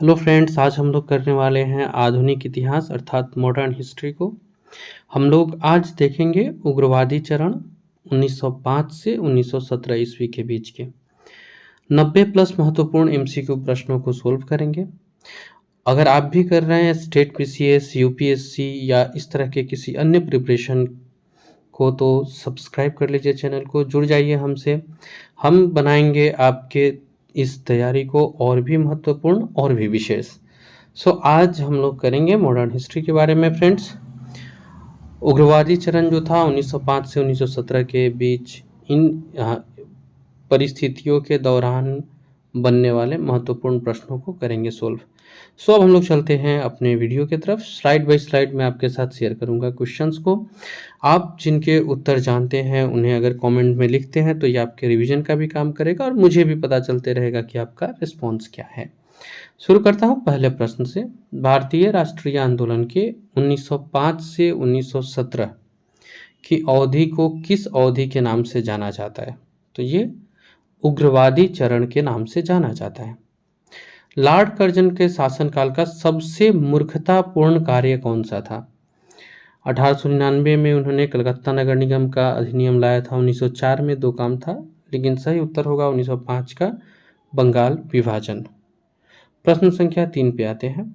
Hello friends, आज हम लोग करने वाले हैं आधुनिक इतिहास अर्थात मॉडर्न हिस्ट्री को। हम लोग आज देखेंगे उग्रवादी चरण 1905 से 1917 ईस्वी के बीच के 90 प्लस महत्वपूर्ण एमसीक्यू प्रश्नों को सोल्व करेंगे। अगर आप भी कर रहे हैं स्टेट पीसीएस, यूपीएससी या इस तरह के किसी अन्य प्रिपरेशन को, तो सब्सक्राइब कर लीजिए चैनल को, जुड़ जाइए हमसे। हम बनाएंगे आपके इस तैयारी को और भी महत्वपूर्ण और भी विशेष। आज हम लोग करेंगे मॉडर्न हिस्ट्री के बारे में फ्रेंड्स। उग्रवादी चरण जो था 1905 से 1917 के बीच, इन परिस्थितियों के दौरान बनने वाले महत्वपूर्ण प्रश्नों को करेंगे सोल्व। अब हम लोग चलते हैं अपने वीडियो की तरफ। स्लाइड बाय स्लाइड मैं आपके साथ शेयर करूंगा क्वेश्चंस को। आप जिनके उत्तर जानते हैं उन्हें अगर कमेंट में लिखते हैं तो ये आपके रिवीजन का भी काम करेगा और मुझे भी पता चलते रहेगा कि आपका रिस्पॉन्स क्या है। शुरू करता हूं पहले प्रश्न से। भारतीय राष्ट्रीय आंदोलन के 1905 से 1917 की अवधि को किस अवधि के नाम से जाना जाता है? तो ये उग्रवादी चरण के नाम से जाना जाता है। लॉर्ड कर्जन के शासनकाल का सबसे मूर्खतापूर्ण कार्य कौन सा था? 1899 में उन्होंने कलकत्ता नगर निगम का अधिनियम लाया था। 1904 में दो काम था, लेकिन सही उत्तर होगा 1905 का बंगाल विभाजन। प्रश्न संख्या 3 पे आते हैं।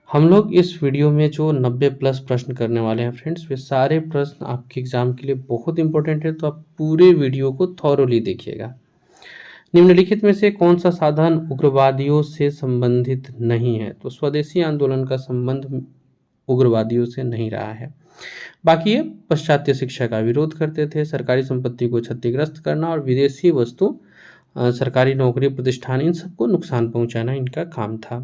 हम लोग इस वीडियो में जो 90 प्लस प्रश्न करने वाले हैं फ्रेंड्स, वे सारे प्रश्न आपके एग्जाम के लिए बहुत इंपॉर्टेंट है, तो आप पूरे वीडियो को थॉरोली देखिएगा। निम्नलिखित में से कौन सा साधन उग्रवादियों से संबंधित नहीं है? तो स्वदेशी आंदोलन का संबंध उग्रवादियों से नहीं रहा है। बाकी ये पाश्चात्य शिक्षा का विरोध करते थे, सरकारी संपत्ति को क्षतिग्रस्त करना और विदेशी वस्तु, सरकारी नौकरी, प्रतिष्ठान, इन सबको नुकसान पहुंचाना इनका काम था।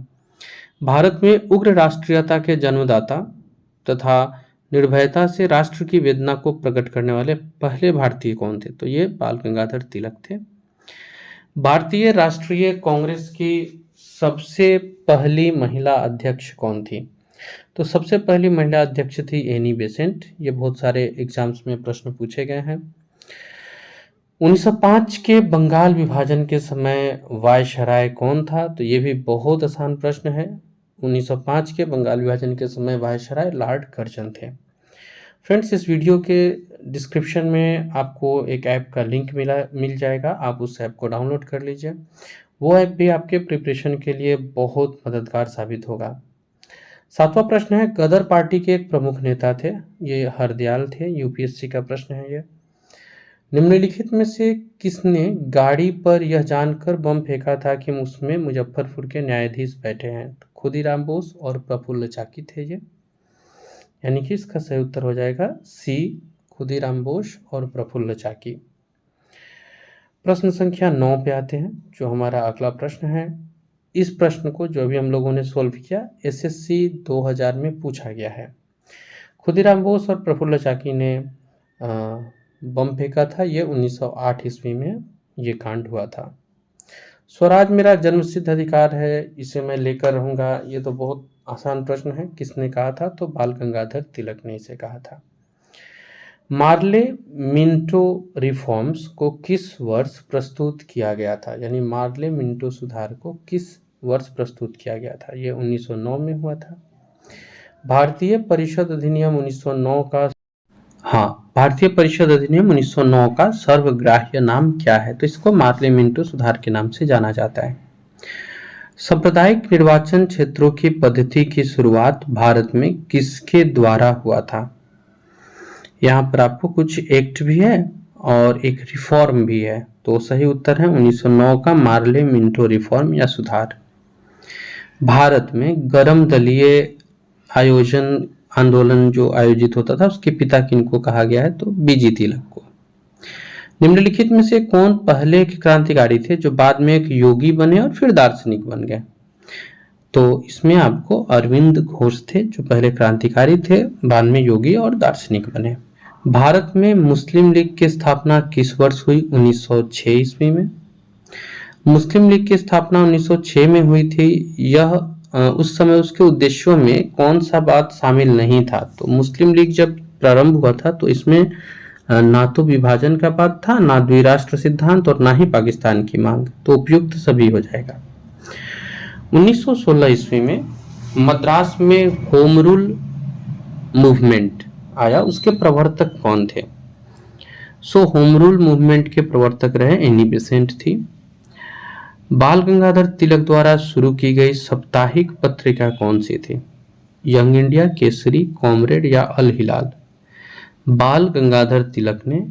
भारत में उग्र राष्ट्रीयता के जन्मदाता तथा निर्भयता से राष्ट्र की वेदना को प्रकट करने वाले पहले भारतीय कौन थे? तो ये बाल गंगाधर तिलक थे। भारतीय राष्ट्रीय कांग्रेस की सबसे पहली महिला अध्यक्ष कौन थी? तो सबसे पहली महिला अध्यक्ष थी एनी बेसेंट। ये बहुत सारे एग्जाम्स में प्रश्न पूछे गए हैं। 1905 के बंगाल विभाजन के समय वायसराय कौन था? तो ये भी बहुत आसान प्रश्न है। 1905 के बंगाल विभाजन के समय वायसराय लॉर्ड कर्जन थे। फ्रेंड्स, इस वीडियो के डिस्क्रिप्शन में आपको एक ऐप का लिंक मिल जाएगा, आप उस ऐप को डाउनलोड कर लीजिए। वो ऐप भी आपके प्रिपरेशन के लिए बहुत मददगार साबित होगा। 7वां प्रश्न है, गदर पार्टी के एक प्रमुख नेता थे, ये हरदयाल थे। यूपीएससी का प्रश्न है ये। निम्नलिखित में से किसने गाड़ी पर यह जानकर बम फेंका था कि उसमें मुजफ्फरपुर के न्यायाधीश बैठे हैं? तो खुदीराम बोस और प्रफुल्ल चाकी थे ये, यानी कि इसका सही उत्तर हो जाएगा सी, खुदीराम बोस और प्रफुल्ल चाकी। प्रश्न संख्या 9 पे आते हैं, जो हमारा अगला प्रश्न है। इस प्रश्न को जो अभी हम लोगों ने सोल्व किया, एसएससी 2000 में पूछा गया है। खुदीराम बोस और प्रफुल्ल चाकी ने बम फेंका था, ये 1908 ईस्वी में ये कांड हुआ था। स्वराज मेरा जन्मसिद्ध अधिकार है, इसे मैं लेकर रहूंगा, ये तो बहुत आसान प्रश्न है। किसने कहा था? तो बाल गंगाधर तिलक ने इसे कहा था। मार्ले मिंटो रिफॉर्म्स को किस वर्ष प्रस्तुत किया गया था? यानी मार्ले मिंटो सुधार को किस वर्ष प्रस्तुत किया गया था? ये 1909 में हुआ था। भारतीय परिषद अधिनियम 1909 का भारतीय परिषद अधिनियम 1909 का सर्वग्राह्य नाम क्या है? तो इसको मार्ले मिंटो सुधार के नाम से जाना जाता है। सांप्रदायिक निर्वाचन क्षेत्रों की पद्धति की शुरुआत भारत में किसके द्वारा हुआ था? यहाँ पर आपको कुछ एक्ट भी है और एक रिफॉर्म भी है, तो सही उत्तर है 1909 का मार्ले मिंटो रिफॉर्म या सुधार। भारत में गरम दलीय आंदोलन जो आयोजित होता था, उसके पिता किनको कहा गया है? तो बीजी तिलक को। निम्नलिखित में से कौन पहले के क्रांतिकारी थे जो बाद में एक योगी बने और फिर दार्शनिक बन गए? तो इसमें आपको अरविंद घोष थे, जो पहले क्रांतिकारी थे, बाद में योगी और दार्शनिक बने। भारत में मुस्लिम लीग की स्थापना किस वर्ष हुई? 1906 ईस्वी में। मुस्लिम लीग की स्थापना 1906 में हुई थी। यह उस समय उसके उद्देश्यों में कौन सा बात शामिल नहीं था? तो मुस्लिम लीग जब प्रारंभ हुआ था तो इसमें ना तो विभाजन का बात था, ना द्विराष्ट्र सिद्धांत और ना ही पाकिस्तान की मांग, तो उपयुक्त सभी हो जाएगा। 1916 ईस्वी में मद्रास में होम रूल मूवमेंट आया, उसके प्रवर्तक कौन थे? होम रूल मूवमेंट के प्रवर्तक रहे एनी बेसेंट थी। बाल गंगाधर तिलक द्वारा शुरू की गई साप्ताहिक पत्रिका कौन सी थी? यंग इंडिया, केसरी, कॉमरेड या अल हिलाल? बाल गंगाधर तिलक ने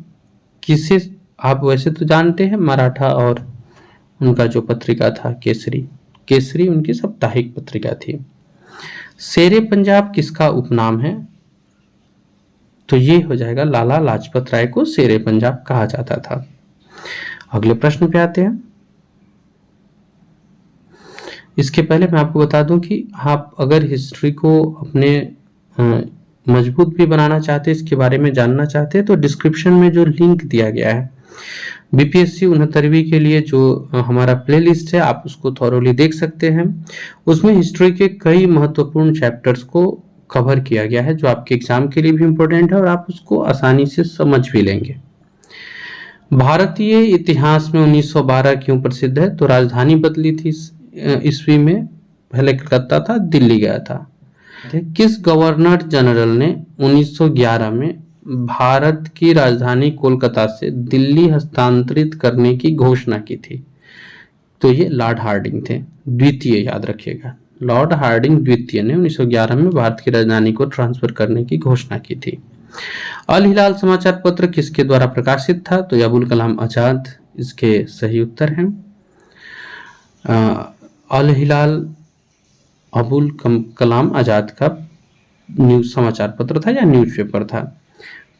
किसे, आप वैसे तो जानते हैं मराठा और उनका जो पत्रिका था केसरी उनकी साप्ताहिक पत्रिका थी। शेरे पंजाब किसका उपनाम है? तो ये हो जाएगा लाला लाजपत राय को शेरे पंजाब कहा जाता था। अगले प्रश्न पे आते हैं। इसके पहले मैं आपको बता दूं कि आप अगर हिस्ट्री को अपने मजबूत भी बनाना चाहते हैं, इसके बारे में जानना चाहते हैं, तो डिस्क्रिप्शन में जो लिंक दिया गया है बीपीएससी 69वीं के लिए जो हमारा प्लेलिस्ट है, आप उसको थॉरोली देख सकते हैं। उसमें हिस्ट्री के कई महत्वपूर्ण चैप्टर्स को कवर किया गया है जो आपके एग्जाम के लिए भी इम्पोर्टेंट है और आप उसको आसानी से समझ भी लेंगे। भारतीय इतिहास में 1912 क्यों प्रसिद्ध है? तो राजधानी बदली थी ईस्वी में, पहले कलकत्ता था, दिल्ली गया था। किस गवर्नर जनरल ने 1911 में भारत की राजधानी कोलकाता से दिल्ली हस्तांतरित करने की घोषणा की थी? तो ये लॉर्ड हार्डिंग थे, द्वितीय, याद रखिएगा। लॉर्ड हार्डिंग द्वितीय ने 1911 में भारत की राजधानी को ट्रांसफर करने की घोषणा की थी। अल हिलाल समाचार पत्र किसके द्वारा प्रकाशित था? तो अबुल कलाम आजाद इसके सही उत्तर हैं। अल हिलाल अबुल कलाम आजाद का न्यूज समाचार पत्र था या न्यूज़पेपर था।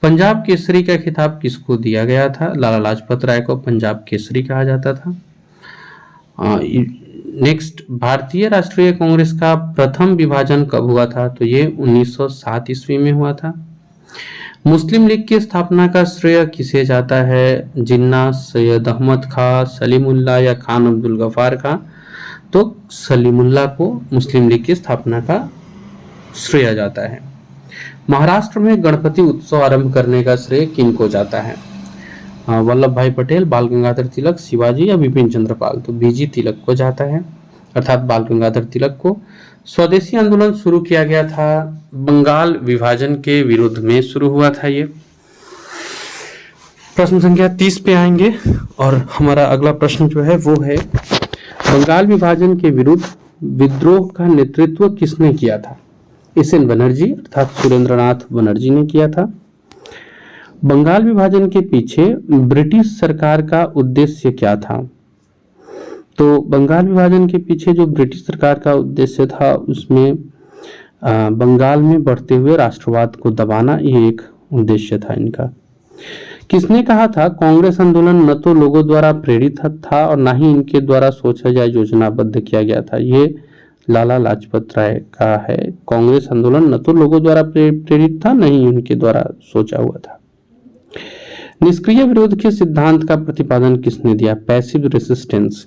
पंजाब केसरी का खिताब किसको दिया गया था? लाला लाजपत राय को पंजाब केसरी कहा जाता था। नेक्स्ट, भारतीय राष्ट्रीय कांग्रेस का प्रथम विभाजन कब हुआ था? तो ये 1907 ईस्वी में हुआ था। मुस्लिम लीग की स्थापना का श्रेय किसे जाता है? जिन्ना, सैयद अहमद खां, सलीमुल्लाह या खान अब्दुल गफार का? तो सलीमुल्लाह को मुस्लिम लीग की स्थापना का श्रेय जाता है। महाराष्ट्र में गणपति उत्सव आरंभ करने का श्रेय किनको जाता है? वल्लभ भाई पटेल, बाल गंगाधर तिलक, शिवाजी या बिपिन चंद्र पाल? तो बीजी तिलक को जाता है, अर्थात बाल गंगाधर तिलक को। स्वदेशी आंदोलन शुरू किया गया था बंगाल विभाजन के विरुद्ध में शुरू हुआ था। ये प्रश्न संख्या 30 पे आएंगे और हमारा अगला प्रश्न जो है वो है बंगाल विभाजन के विरुद्ध विद्रोह का नेतृत्व किसने किया था? एसएन बनर्जी अर्थात सुरेंद्रनाथ बनर्जी ने किया था। बंगाल विभाजन के पीछे ब्रिटिश सरकार का उद्देश्य क्या था? तो बंगाल विभाजन के पीछे जो ब्रिटिश सरकार का उद्देश्य था उसमें बंगाल में बढ़ते हुए राष्ट्रवाद को दबाना, ये एक उद्देश्य था इनका। किसने कहा था कांग्रेस आंदोलन न तो लोगों द्वारा प्रेरित था और न ही इनके द्वारा सोचा या योजनाबद्ध किया गया था? ये लाला लाजपत राय का है। कांग्रेस आंदोलन न तो लोगों द्वारा प्रेरित था, न ही उनके द्वारा सोचा हुआ था। निष्क्रिय विरोध के सिद्धांत का प्रतिपादन किसने दिया? पैसिव रेसिस्टेंस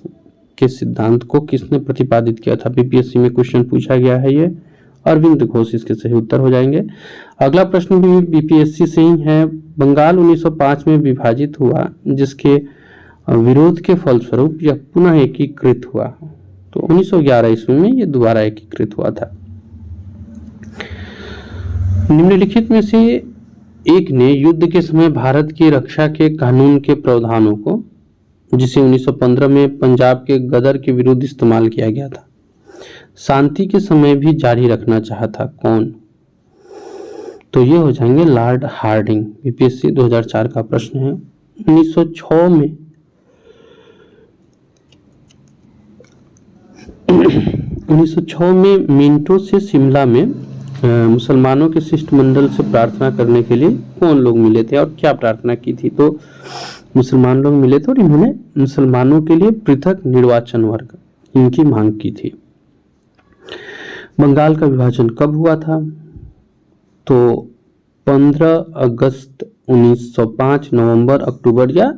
के सिद्धांत को किसने प्रतिपादित किया था? बीपीएससी में क्वेश्चन पूछा गया है ये। अरविंद घोष इसके सही उत्तर हो जाएंगे। अगला प्रश्न भी बीपीएससी से ही है। बंगाल 1905 में विभाजित हुआ, जिसके विरोध के फलस्वरूप यह पुनः एकीकृत हुआ। तो 1911 ईस्वी में यह दोबारा एकीकृत हुआ था। निम्नलिखित में से एक ने युद्ध के समय भारत की रक्षा के कानून के प्रावधानों को, जिसे 1915 में पंजाब के गदर के विरुद्ध इस्तेमाल किया गया था, शांति के समय भी जारी रखना चाहा था? कौन? तो ये हो जाएंगे लॉर्ड हार्डिंग। बीपीएससी 2004 का प्रश्न है। 1906 में मिंटो से शिमला में मुसलमानों के शिष्टमंडल से प्रार्थना करने के लिए कौन लोग मिले थे और क्या प्रार्थना की थी? तो मुसलमान लोग मिले थे और इन्होंने मुसलमानों के लिए पृथक निर्वाचन वर्ग, इनकी मांग की थी। बंगाल का विभाजन कब हुआ था? तो 15 अगस्त 1905, नवंबर, अक्टूबर या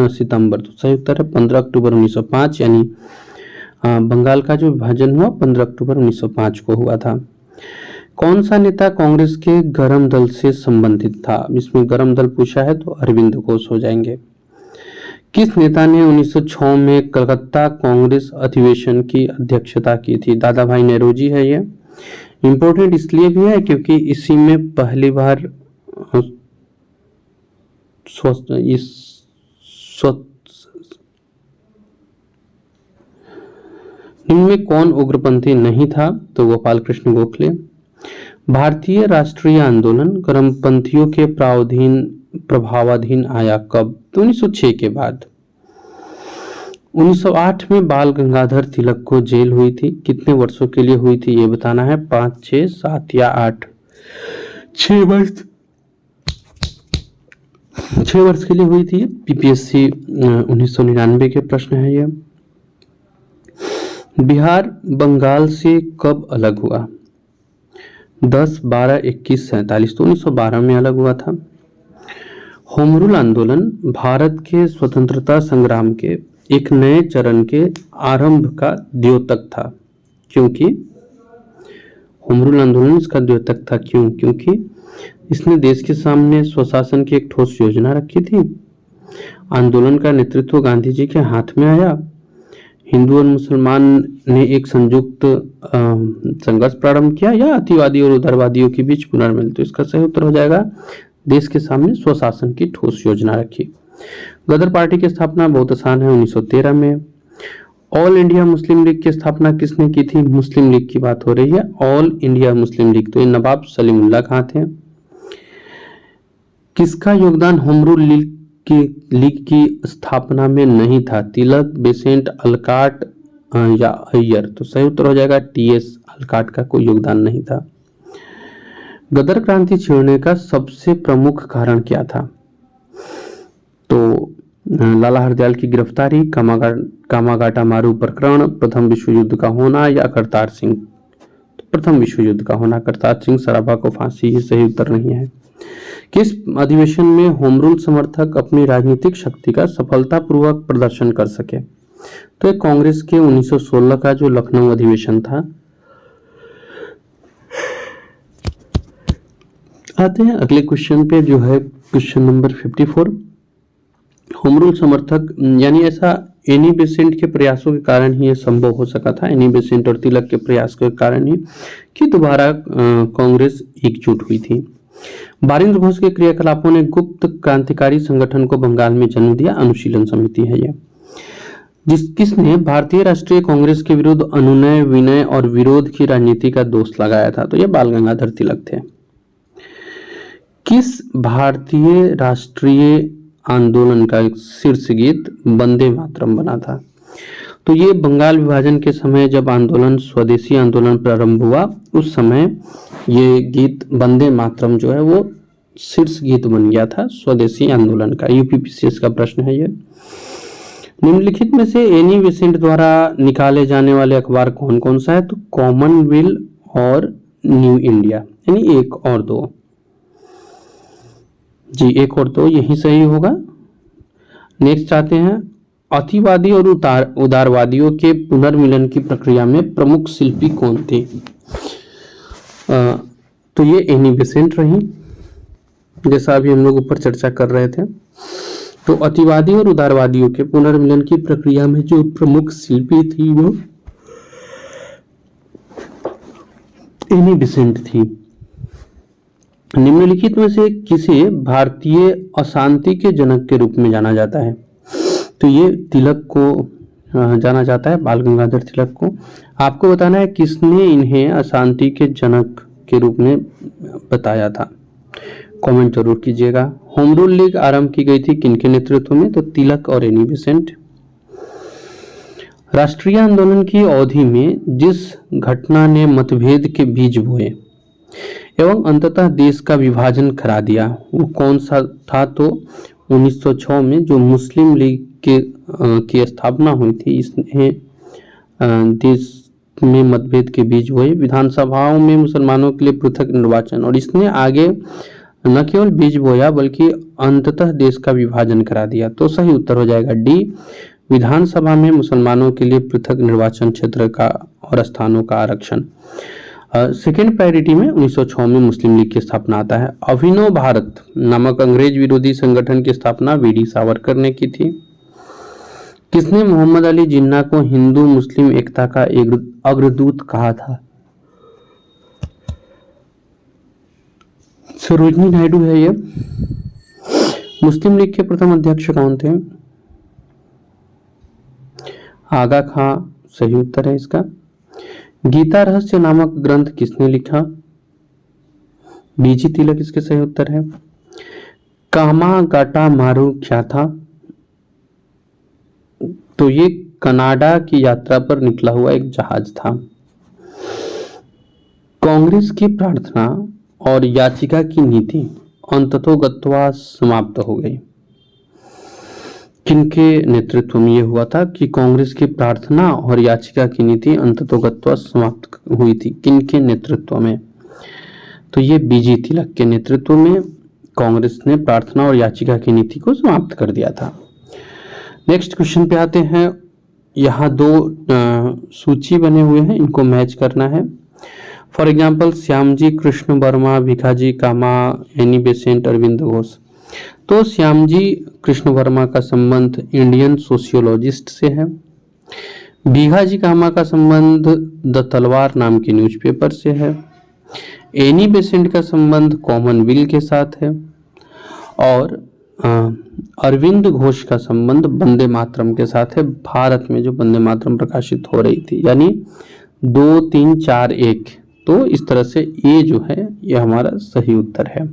सितंबर? तो सही उत्तर है 15 अक्टूबर 1905, यानी बंगाल का जो विभाजन हुआ 15 अक्टूबर 1905 को हुआ था। कौन सा नेता कांग्रेस के गरम दल से संबंधित था? इसमें गरम दल पूछा है तो अरविंद घोष हो जाएंगे। किस नेता ने 1906 में कलकत्ता कांग्रेस अधिवेशन की अध्यक्षता की थी? दादा भाई नौरोजी है ये। इम्पोर्टेंट इसलिए भी है क्योंकि इसी में पहली बार इनमें कौन उग्रपंथी नहीं था? तो गोपाल कृष्ण गोखले। भारतीय राष्ट्रीय आंदोलन गर्मपंथियों के प्रभावाधीन आया कब? तो 1906 के बाद। 1908 में बाल गंगाधर तिलक को जेल हुई थी। कितने वर्षों के लिए हुई थी ये बताना है, 5, 6, 7 या 8? 6 वर्ष। 6 वर्ष के लिए हुई थी। पीपीएससी 1999 के प्रश्न है ये। बिहार बंगाल से कब अलग हुआ? 10, 12, 21, 47। तो 1912 में अलग हुआ था। होम रूल आंदोलन भारत के स्वतंत्रता संग्राम के एक नए चरण के आरंभ का द्योतक था। क्योंकि होम रूल आंदोलन इसका द्योतक था क्यों? क्योंकि इसने देश के सामने स्वशासन की एक ठोस योजना रखी थी। आंदोलन का नेतृत्व गांधी जी के हाथ में आया। हिंदू और मुसलमान ने एक संयुक्त संघर्ष प्रारंभ किया, या अतिवादी और उदारवादियों के बीच पुनर्मिलन? तो इसका सही उत्तर हो जाएगा, देश के सामने स्वशासन की ठोस योजना रखी। गदर पार्टी की स्थापना बहुत आसान है, 1913 में। ऑल इंडिया मुस्लिम लीग की स्थापना किसने की थी? मुस्लिम लीग की बात हो रही है, ऑल इंडिया मुस्लिम लीग। तो ये नवाब सलीमुल्लाह खां थे। किसका योगदान होम रूल लीग की स्थापना में नहीं था? तिलक, बेसेंट, अलकाट या अय्यर? तो सही उत्तर हो जाएगा टीएस अलकाट का कोई योगदान नहीं था। गदर क्रांति छेड़ने का सबसे प्रमुख कारण क्या था? तो लाला हरदयाल की गिरफ्तारी, कामागाटा मारू प्रकरण, प्रथम विश्व युद्ध का होना या करतार सिंह? तो प्रथम विश्व युद्ध का होना। करतार सिंह सराभा को फांसी, ये सही उत्तर नहीं है। किस अधिवेशन में होम रूल समर्थक अपनी राजनीतिक शक्ति का सफलतापूर्वक प्रदर्शन कर सके? तो एक कांग्रेस के 1916 का जो लखनऊ अधिवेशन था। आते हैं अगले क्वेश्चन पे, जो है क्वेश्चन नंबर 54। होम रूल समर्थक यानी ऐसा एनी बेसेंट के प्रयासों के कारण ही यह संभव हो सका था, एनी बेसेंट और तिलक के प्रयास के कारण ही, कि दोबारा कांग्रेस एकजुट हुई थी। बारिंद्र घोष के क्रियाकलापों ने गुप्त क्रांतिकारी संगठन को बंगाल में जन्म दिया, अनुशीलन समिति है यह। किसने भारतीय राष्ट्रीय कांग्रेस के विरुद्ध अनुनय, विनय और विरोध की राजनीति का दोष लगाया था? तो यह बाल गंगाधर तिलक थे। किस भारतीय राष्ट्रीय आंदोलन का शीर्ष गीत वंदे मातरम बना था? तो ये बंगाल विभाजन के समय जब आंदोलन, स्वदेशी आंदोलन प्रारंभ हुआ, उस समय ये गीत वंदे मातरम जो है वो शीर्ष गीत बन गया था स्वदेशी आंदोलन का। यूपीपीसीएस का प्रश्न है ये। निम्नलिखित में से एनी बेसेंट द्वारा निकाले जाने वाले अखबार कौन कौन सा है? तो कॉमनवेल्थ और न्यू इंडिया, यानी 1 और 2 जी, 1 और 2 यही सही होगा। नेक्स्ट आते हैं, अतिवादी और उदारवादियों के पुनर्मिलन की प्रक्रिया में प्रमुख शिल्पी कौन थे? तो ये एनी बेसेंट रही, जैसा अभी हम लोग ऊपर चर्चा कर रहे थे। तो अतिवादी और उदारवादियों के पुनर्मिलन की प्रक्रिया में जो प्रमुख शिल्पी थी वो एनी बेसेंट थी। निम्नलिखित में से किसे भारतीय अशांति के जनक के रूप में जाना जाता है? तो ये तिलक को जाना जाता है, बाल गंगाधर तिलक को। आपको बताना है किसने इन्हें अशांति के जनक के रूप में बताया था, कमेंट जरूर कीजिएगा। होम रूल लीग आरंभ की गई थी किनके नेतृत्व में? तो तिलक और एनी बेसेंट। राष्ट्रीय आंदोलन की अवधि में जिस घटना ने मतभेद के बीज बोए एवं अंततः देश का विभाजन करा दिया, वो कौन सा था? तो 1906 में जो मुस्लिम लीग की स्थापना हुई थी, इसने देश में मतभेद के बीज बोए, विधानसभाओं में मुसलमानों के लिए पृथक निर्वाचन, और इसने आगे न केवल बीज बोया बल्कि अंततः देश का विभाजन करा दिया। तो सही उत्तर हो जाएगा डी, विधानसभा में मुसलमानों के लिए पृथक निर्वाचन क्षेत्र का और स्थानों का आरक्षण। सेकेंड प्रायोरिटी में 1906 में मुस्लिम लीग की स्थापना आता है। अभिनव भारत नामक अंग्रेज विरोधी संगठन की स्थापना वीडी सावरकर ने की थी। किसने मोहम्मद अली जिन्ना को हिंदू मुस्लिम एकता का एक अग्रदूत कहा था? सरोजनी नायडू है ये। मुस्लिम लीग के प्रथम अध्यक्ष कौन थे? आगा खां सही उत्तर है इसका। गीता रहस्य नामक ग्रंथ किसने लिखा? बीजी तिलक इसके सही उत्तर है। कामागाटा मारू क्या था? तो ये कनाडा की यात्रा पर निकला हुआ एक जहाज था। कांग्रेस की प्रार्थना और याचिका की नीति अंततोगत्वा समाप्त हो गई। किनके नेतृत्व में यह हुआ था कि कांग्रेस की प्रार्थना और याचिका की नीति अंततोगत्वा समाप्त हुई थी? किनके नेतृत्व में? तो ये बीजी तिलक के नेतृत्व में कांग्रेस ने प्रार्थना और याचिका की नीति को समाप्त कर दिया था। नेक्स्ट क्वेश्चन पे आते हैं। यहाँ दो सूची बने हुए हैं, इनको मैच करना है। For example Shyamji Krishna Varma, Bhikaji Cama, Annie Besant, Aurobindo Ghosh. तो श्यामजी कृष्ण वर्मा का संबंध इंडियन सोशियोलॉजिस्ट से है। भिखाजी कामा का संबंध द तलवार नाम के न्यूज़पेपर से है। एनी बेसेंट का संबंध कॉमनवेल्थ के साथ है। और अरविंद घोष का संबंध वंदे मातरम के साथ है। भारत में जो वंदे मातरम प्रकाशित हो रही थी, यानी 2 3 4 1। तो इस तरह से ये जो है ये हमारा सही उत्तर है।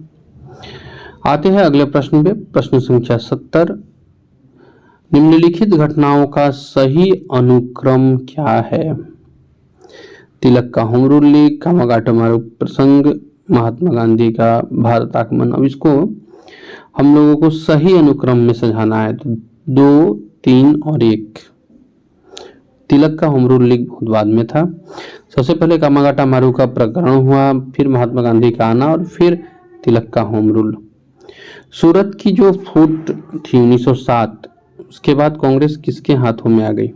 आते हैं अगले प्रश्न पे। प्रश्न संख्या 70। निम्नलिखित घटनाओं का सही अनुक्रम क्या है? तिलक का होम रूल लीग, कामागाटा मारू प्रसंग, महात्मा गांधी का भारत आगमन। अब इसको हम लोगों को सही अनुक्रम में सजाना है, तो 2 3 और 1। तिलक का होम रूल लीग बहुत बाद में था। सबसे पहले कामागाटा मारू का प्रकरण हुआ, फिर महात्मा गांधी का आना और फिर तिलक का होम रूल। सूरत की जो फूट थी 1907, उसके बाद कांग्रेस किसके हाथों में आ गई?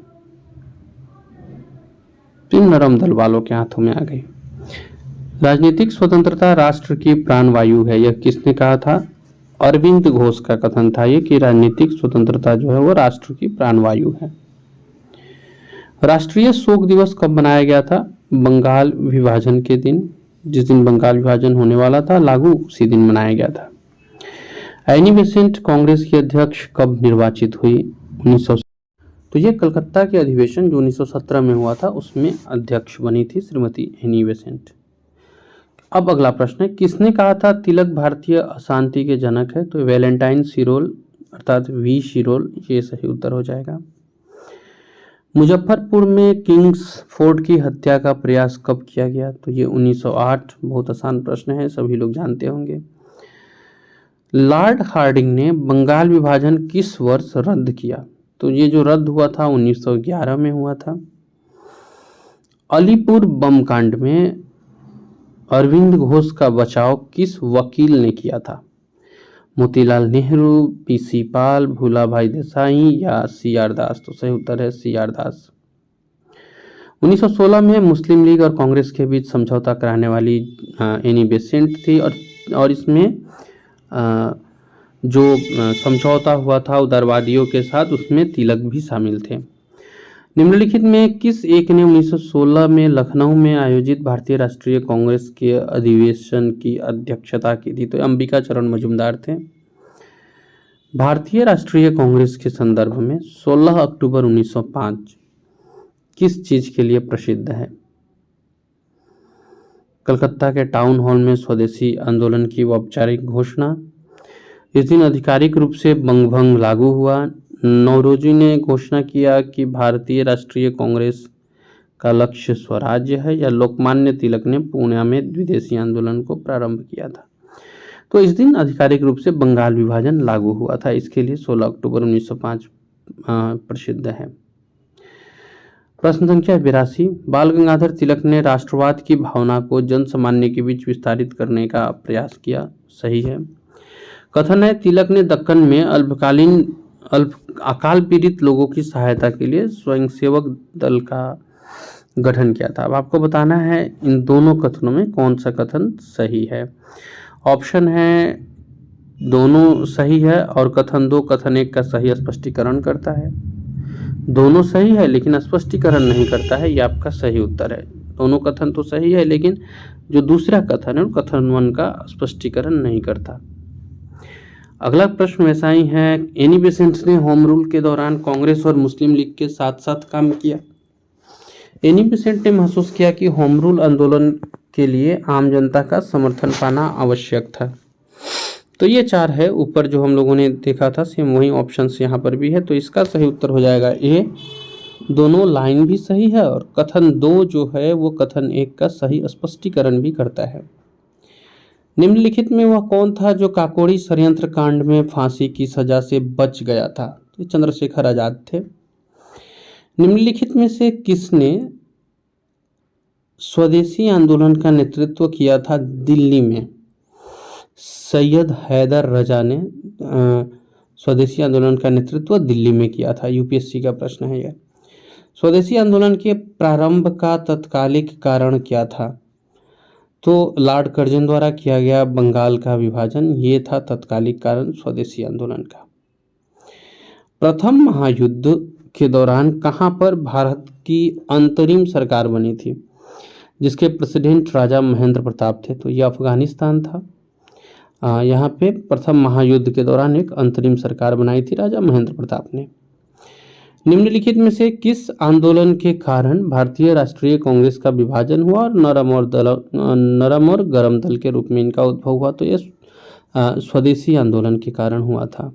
नरम दल वालों के हाथों में आ गई। राजनीतिक स्वतंत्रता राष्ट्र की प्राणवायु है, यह किसने कहा था? अरविंद घोष का कथन था ये कि राजनीतिक स्वतंत्रता जो है वो राष्ट्र की प्राणवायु है। राष्ट्रीय शोक दिवस कब मनाया गया था? बंगाल विभाजन के दिन। जिस दिन बंगाल विभाजन होने वाला था लागू, उसी दिन मनाया गया था। एनी बेसेंट कांग्रेस की अध्यक्ष कब निर्वाचित हुई? 1900। तो ये कलकत्ता के अधिवेशन जो 1917 में हुआ था उसमें अध्यक्ष बनी थी श्रीमती एनी बेसेंट। अब अगला प्रश्न है, किसने कहा था तिलक भारतीय अशांति के जनक है? तो वैलेंटाइन सिरोल अर्थात वी शिरोल, ये सही उत्तर हो जाएगा। मुजफ्फरपुर में किंग्स फोर्ट की हत्या का प्रयास कब किया गया? तो ये 1908। बहुत आसान प्रश्न है, सभी लोग जानते होंगे। लॉर्ड हार्डिंग ने बंगाल विभाजन किस वर्ष रद्द किया? तो ये जो रद्द हुआ था 1911 में हुआ था। अलीपुर बम कांड में अरविंद घोष का बचाव किस वकील ने किया था? मोतीलाल नेहरू, पीसी पाल, भूला भाई देसाई या सीआर दास? तो सही उत्तर है सीआर दास। 1916 में मुस्लिम लीग और कांग्रेस के बीच समझौता कराने वाली एनी बेसेंट थी और इसमें जो समझौता हुआ था उदारवादियों के साथ, उसमें तिलक भी शामिल थे। निम्नलिखित में किस एक ने 1916 में लखनऊ में आयोजित भारतीय राष्ट्रीय कांग्रेस के अधिवेशन की अध्यक्षता की थी? तो अंबिका चरण मजूमदार थे। भारतीय राष्ट्रीय कांग्रेस के संदर्भ में 16 अक्टूबर 1905 किस चीज के लिए प्रसिद्ध है? कलकत्ता के टाउन हॉल में स्वदेशी आंदोलन की औपचारिक घोषणा। इस दिन आधिकारिक रूप से बंगभंग लागू हुआ। नौरोजी ने घोषणा किया कि भारतीय राष्ट्रीय कांग्रेस का लक्ष्य स्वराज्य है, या लोकमान्य तिलक ने पुणे में द्विदेशी आंदोलन को प्रारंभ किया था? तो इस दिन आधिकारिक रूप से बंगाल विभाजन लागू हुआ था, इसके लिए 16 अक्टूबर 1905 प्रसिद्ध है। प्रश्न संख्या 82। बाल गंगाधर तिलक ने राष्ट्रवाद की भावना को जन सामान्य के बीच विस्तारित करने का प्रयास किया? सही है। कथन है तिलक ने दक्कन में अकाल पीड़ित लोगों की सहायता के लिए स्वयंसेवक दल का गठन किया था। अब आपको बताना है इन दोनों कथनों में कौन सा कथन सही है। ऑप्शन है दोनों सही है और कथन 2 कथन 1 का सही स्पष्टीकरण करता है। दोनों सही है लेकिन स्पष्टीकरण नहीं करता है, ये आपका सही उत्तर है। दोनों कथन तो सही है लेकिन जो दूसरा कथन है वो कथन 1 का स्पष्टीकरण नहीं करता। अगला प्रश्न वैसा ही है, एनी बेसेंट ने होम रूल के दौरान कांग्रेस और मुस्लिम लीग के साथ साथ काम किया। एनी बेसेंट ने महसूस किया कि होम रूल आंदोलन के लिए आम जनता का समर्थन पाना आवश्यक था। तो ये 4 है, ऊपर जो हम लोगों ने देखा था सेम वही ऑप्शंस यहाँ पर भी है, तो इसका सही उत्तर हो जाएगा ए। दोनों लाइन भी सही है और कथन 2 जो है वो कथन 1 का सही स्पष्टीकरण भी करता है। निम्नलिखित में वह कौन था जो काकोरी षड्यंत्र कांड में फांसी की सजा से बच गया था? तो चंद्रशेखर आजाद थे। निम्नलिखित में से किसने स्वदेशी आंदोलन का नेतृत्व किया था दिल्ली में? सैयद हैदर रजा ने स्वदेशी आंदोलन का नेतृत्व दिल्ली में किया था। यूपीएससी का प्रश्न है यह। स्वदेशी आंदोलन के प्रारंभ का तत्कालिक कारण क्या था? तो लॉर्ड कर्जन द्वारा किया गया बंगाल का विभाजन, ये था तत्कालिक कारण स्वदेशी आंदोलन का। प्रथम महायुद्ध के दौरान कहाँ पर भारत की अंतरिम सरकार बनी थी, जिसके प्रेसिडेंट राजा महेंद्र प्रताप थे? तो ये अफगानिस्तान था। यहाँ पे प्रथम महायुद्ध के दौरान एक अंतरिम सरकार बनाई थी राजा महेंद्र प्रताप ने। निम्नलिखित में से किस आंदोलन के कारण भारतीय राष्ट्रीय कांग्रेस का विभाजन हुआ और नरम और गरम दल के रूप में इनका उद्भव हुआ? तो ये स्वदेशी आंदोलन के कारण हुआ था।